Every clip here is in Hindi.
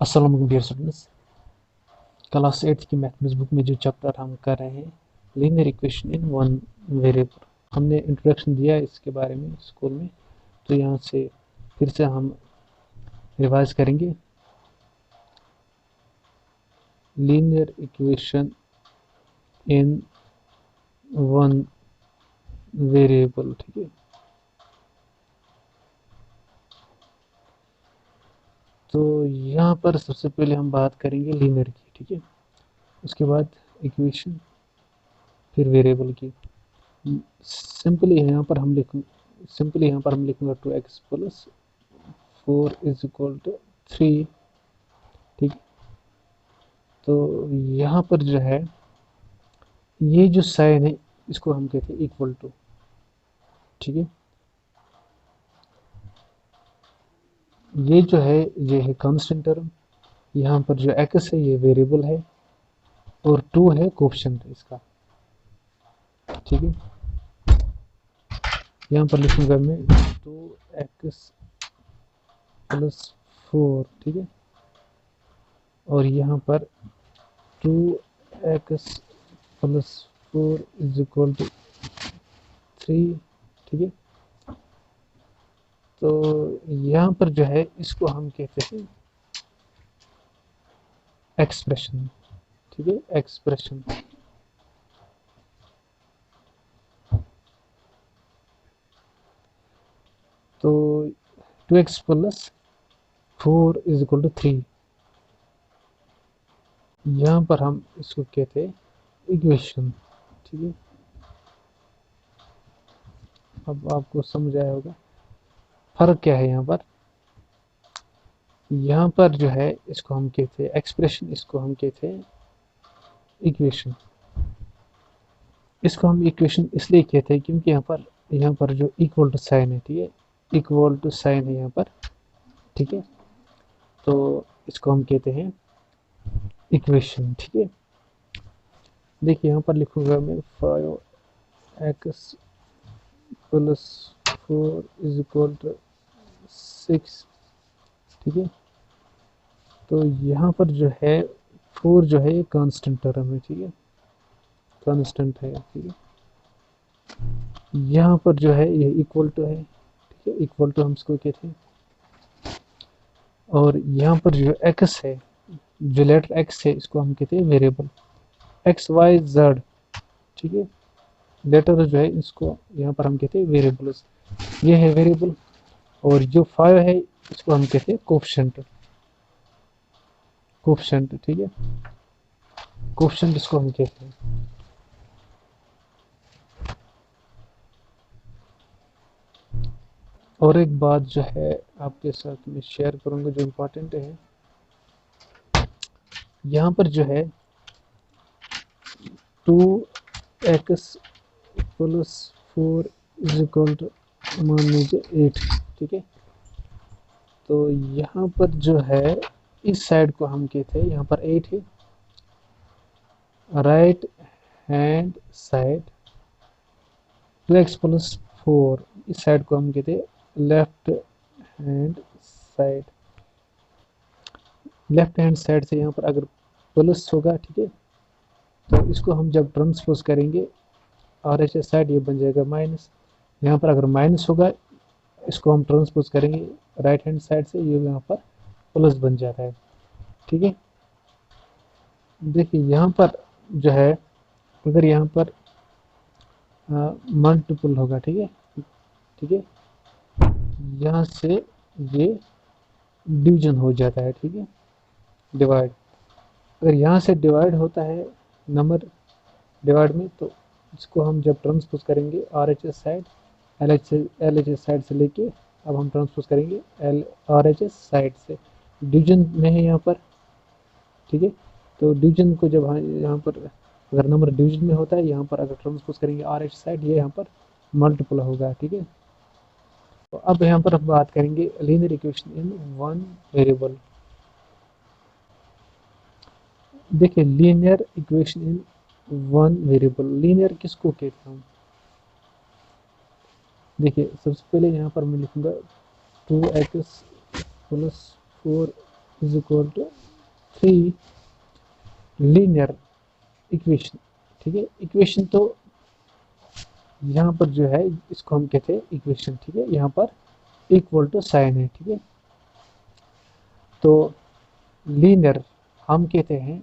अस्सलाम वालेकुम डियर स्टूडेंट्स। क्लास 8 की मैथमेटिक्स बुक में जो चैप्टर हम कर रहे हैं linear equation in one variable, हमने इंट्रोडक्शन दिया है इसके बारे में स्कूल में, तो यहाँ से फिर से हम रिवाइज करेंगे। Linear equation in one variable, ठीक है। तो यहाँ पर सबसे पहले हम बात करेंगे लीनियर की, ठीक है। उसके बाद इक्वेशन, फिर वेरिएबल की। सिंपली यहाँ पर हम लिखूंगा 2x plus 4 is equal to 3, ठीक। तो यहाँ पर जो है ये जो साइन है इसको हम कहते हैं इक्वल टू, ठीक है। ये जो है ये है कांस्टेंट टर्म, यहाँ पर जो x है ये वेरिएबल है और 2 है कोएफिशिएंट इसका, ठीक है। यहाँ पर लिखूंगा मैं 2x प्लस 4, ठीक है। और यहाँ पर 2x plus 4 is equal to 3, ठीक है। तो यहाँ पर जो है इसको हम कहते हैं एक्सप्रेशन, ठीक है, एक्सप्रेशन। तो 2x plus 4 is equal to 3, यहाँ पर हम इसको कहते हैं इक्वेशन, ठीक है। अब आपको समझ आया होगा फर्क क्या है। यहाँ पर जो है इसको हम कहते हैं एक्सप्रेशन, इसको हम कहते हैं इक्वेशन। इसको हम इक्वेशन इसलिए कहते हैं क्योंकि यहाँ पर जो इक्वल टू साइन है, ठीक है, इक्वल टू साइन है यहाँ पर, ठीक है। तो इसको हम कहते हैं इक्वेशन, ठीक है। देखिए यहाँ पर लिखूंगा मैं 5x plus 4 is equal to 6, ठीक है। तो यहाँ पर जो है 4 जो है ये कांस्टेंट टर्म है, ठीक है, कांस्टेंट है, ठीक है। यहाँ पर जो है ये इक्वल टू है, ठीक है, इक्वल टू हम इसको कहते हैं। और यहाँ पर जो x है, जो लेटर x है इसको हम कहते हैं वेरिएबल, x y z, ठीक है। लेटर जो है इसको यहाँ पर हम कहते हैं वेरिएबल, ये है वेरिएबल। और जो 5 है इसको हम कहते हैं कोएफिशिएंट, कोएफिशिएंट, ठीक है, कोएफिशिएंट इसको हम कहते हैं। और एक बात जो है आपके साथ में शेयर करूंगा जो इम्पोर्टेंट है, यहाँ पर जो है 2x plus 4 is equal to मान लीजिए 8, ठीक है। तो यहाँ पर जो है इस साइड को हम कहते हैं, यहाँ पर 8 है, right hand side 2x plus 4, इस साइड को हम कहते हैं left hand side. Left hand side से यहाँ पर अगर प्लस होगा, ठीक है, तो इसको हम जब ट्रांसपोज करेंगे और ऐसे साइड ये बन जाएगा माइनस। यहाँ पर अगर माइनस होगा इसको हम ट्रांसपोज करेंगे राइट हैंड साइड से, ये यहाँ पर प्लस बन जाता है, ठीक है। देखिए यहाँ पर जो है अगर यहाँ पर मल्टीपल होगा, ठीक है, ठीक है, यहाँ से ये डिवीजन हो जाता है, ठीक है, डिवाइड। अगर यहाँ से डिवाइड होता है नंबर डिवाइड में, तो इसको हम जब ट्रांसपोज करेंगे R H S side, L H S side से लेके अब हम ट्रांसपोज करेंगे L R H S side से, डिवीजन में है यहाँ पर, ठीक है। तो डिवीजन को जब यहाँ पर अगर नंबर डिवीजन में होता है, यहाँ पर अगर ट्रांसपोज करेंगे आर एच साइड, ये यहाँ पर मल्टीपल होगा, ठीक है। तो अब यहाँ पर हम बात करेंगे linear equation in one variable. देखिए linear equation in one variable, linear किसको कहते हैं? देखिए सबसे पहले यहाँ पर मैं लिखूंगा 2x plus 4 is equal to 3 linear equation. ठीक है, इक्वेशन तो यहाँ पर जो है इसको हम कहते हैं इक्वेशन। ठीक है, यहाँ पर इक्वल टू साइन है। ठीक है, तो लीनियर हम कहते हैं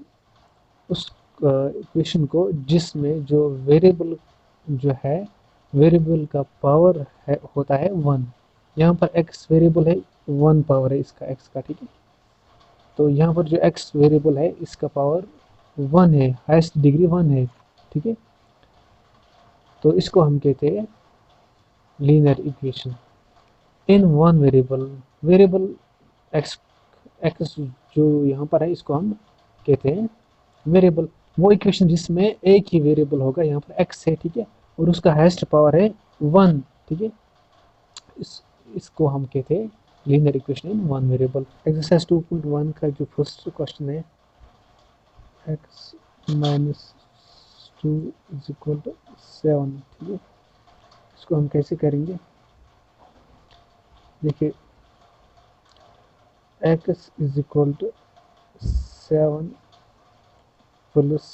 उस इक्वेशन को जिसमें जो वेरिएबल जो है, वेरिएबल का पावर है होता है 1। यहाँ पर x वेरिएबल है, 1 पावर है इसका x का। ठीक है, तो यहाँ पर जो x वेरिएबल है इसका पावर 1 है, हाईएस्ट डिग्री 1 है। ठीक है, तो इसको हम कहते हैं linear equation in one variable. Variable x x जो यहाँ पर है इसको हम कहते हैं वेरिएबल। वो इक्वेशन जिसमें एक ही वेरिएबल होगा, यहाँ पर x है। ठीक है, और उसका हाईएस्ट पावर है 1। ठीक है, इसको हम कहते हैं linear equation in one variable. Exercise 2.1 का जो फर्स्ट क्वेश्चन है, x minus 2 is equal to 7। ठीक है, इसको हम कैसे करेंगे, देखिए x is equal to 7 plus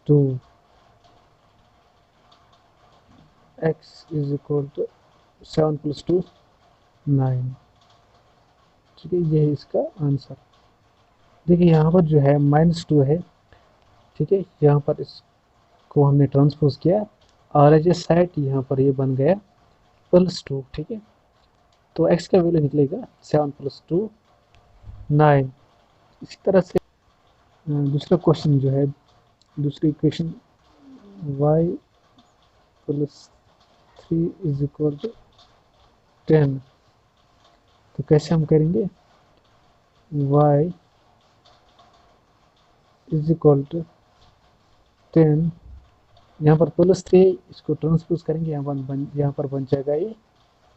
2, x is equal to 7 plus 2 9। ठीक है, ये है इसका आंसर। देखिए यहाँ पर जो है -2 है। ठीक है, यहाँ पर इसको हमने ट्रांसपोज किया और एज ए साइड यहाँ पर ये बन गया +2। ठीक है, तो x का वैल्यू निकलेगा 7 प्लस 2 9। इसी तरह से दूसरा क्वेश्चन जो है, दूसरी equation y plus 3 is equal to 10। तो कैसे हम करेंगे, y इज इक्वल टू 10, यहाँ पर +3 इसको ट्रांसपोज करेंगे, यहाँ पर बन जाएगा ये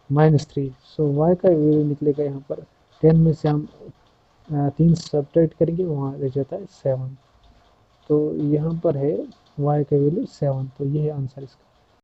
-3। सो y का वैल्यू निकलेगा यहाँ पर 10 में से हम 3 सब्ट्रैक्ट करेंगे, वहाँ रह जाता है 7। तो यहाँ पर है y का वैल्यू 7। तो ये है आंसर इसका।